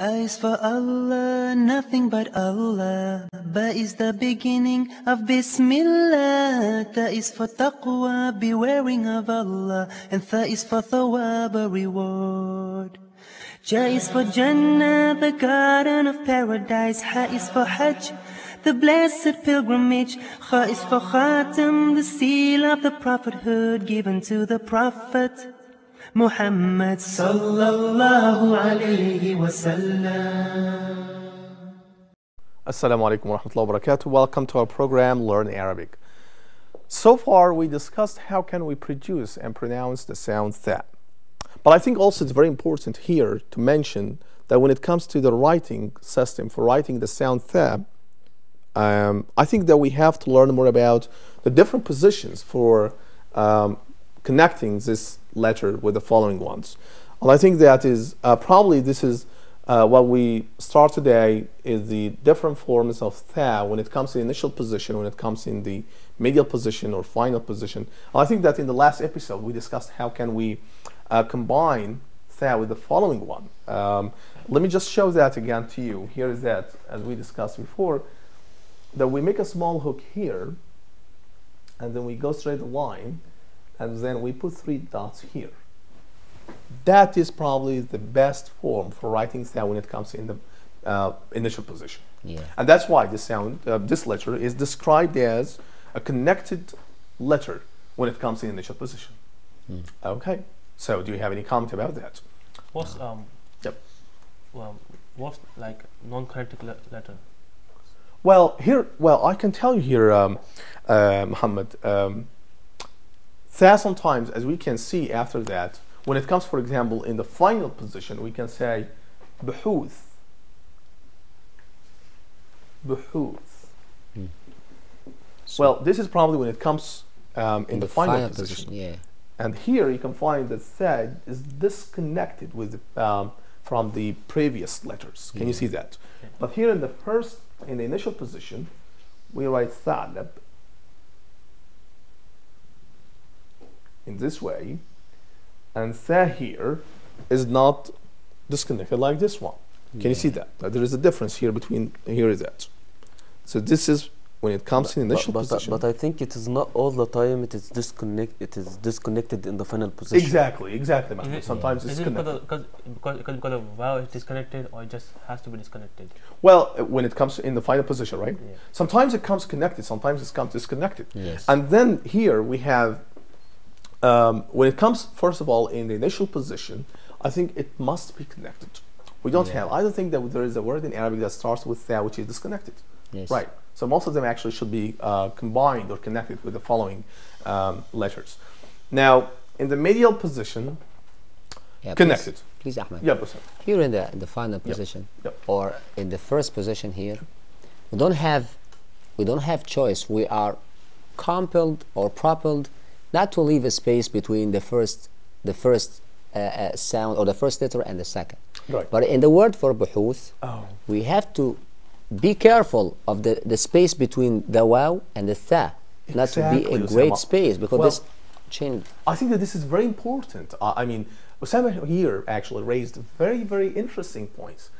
A is for Allah, nothing but Allah. Ba is the beginning of Bismillah. Ta is for taqwa, bewaring of Allah. And Tha is for thawab, a reward. Ja is for Jannah, the garden of paradise. Ha is for Hajj, the blessed pilgrimage. Kha is for Khatam, the seal of the prophethood given to the Prophet Muhammad sallallahu alayhi wa sallam. Assalamu alaikum wa rahmatullahi wa barakatuh. Welcome to our program Learn Arabic. So far we discussed how can we produce and pronounce the sound tha. But I think also it's very important here to mention that when it comes to the writing system for writing the sound tha, I think that we have to learn more about the different positions for connecting this letter with the following ones. And I think that is probably this is what we start today is the different forms of tha when it comes to the initial position, when it comes in the medial position or final position. And I think that in the last episode we discussed how can we combine tha with the following one. Let me just show that again to you. Here is that, as we discussed before, that we make a small hook here and then we go straight the line and then we put 3 dots here. That is probably the best form for writing sound when it comes in the initial position. Yeah. And that's why this sound, this letter is described as a connected letter when it comes in initial position. Okay. So do you have any comment about that? What's Yep. what's like non-connected letter? Well, here, I can tell you here, Muhammad. Tha sometimes, as we can see after that, when it comes, for example, in the final position, we can say buhuth. Buhuth. Well, this is probably when it comes in the final position. Yeah. And here you can find that tha is disconnected with from the previous letters. Can you see that? Okay. But here in the initial position, we write thalab in this way, and tha here is not disconnected like this one. Can you see that? There is a difference here between here and that. So this is when it comes in initial position. But I think it is not all the time it is disconnected in the final position. Exactly, Mahmoud. Sometimes it's is it connected. because of vowel is disconnected, or it just has to be disconnected? Well, when it comes in the final position, right? Yeah. Sometimes it comes connected, sometimes it comes disconnected. Yes. And then here we have, when it comes, first of all, in the initial position, I think it must be connected. We don't have, I don't think that there is a word in Arabic that starts with tha which is disconnected. Yes. Right. So most of them actually should be combined or connected with the following letters. Now, in the medial position, Yeah, connected. Please, Ahmed. Yeah, Bassam. Here in the final position, Yep. or in the first position here, we don't have choice. We are compelled or propelled not to leave a space between the first sound or the first letter and the second. Right. But in the word for buhuth, we have to be careful of the space between the waw and the tha, not to be a Exactly, great Osama. space, because Well, this change. I think that this is very important. I mean, Osama here actually raised very, very interesting points.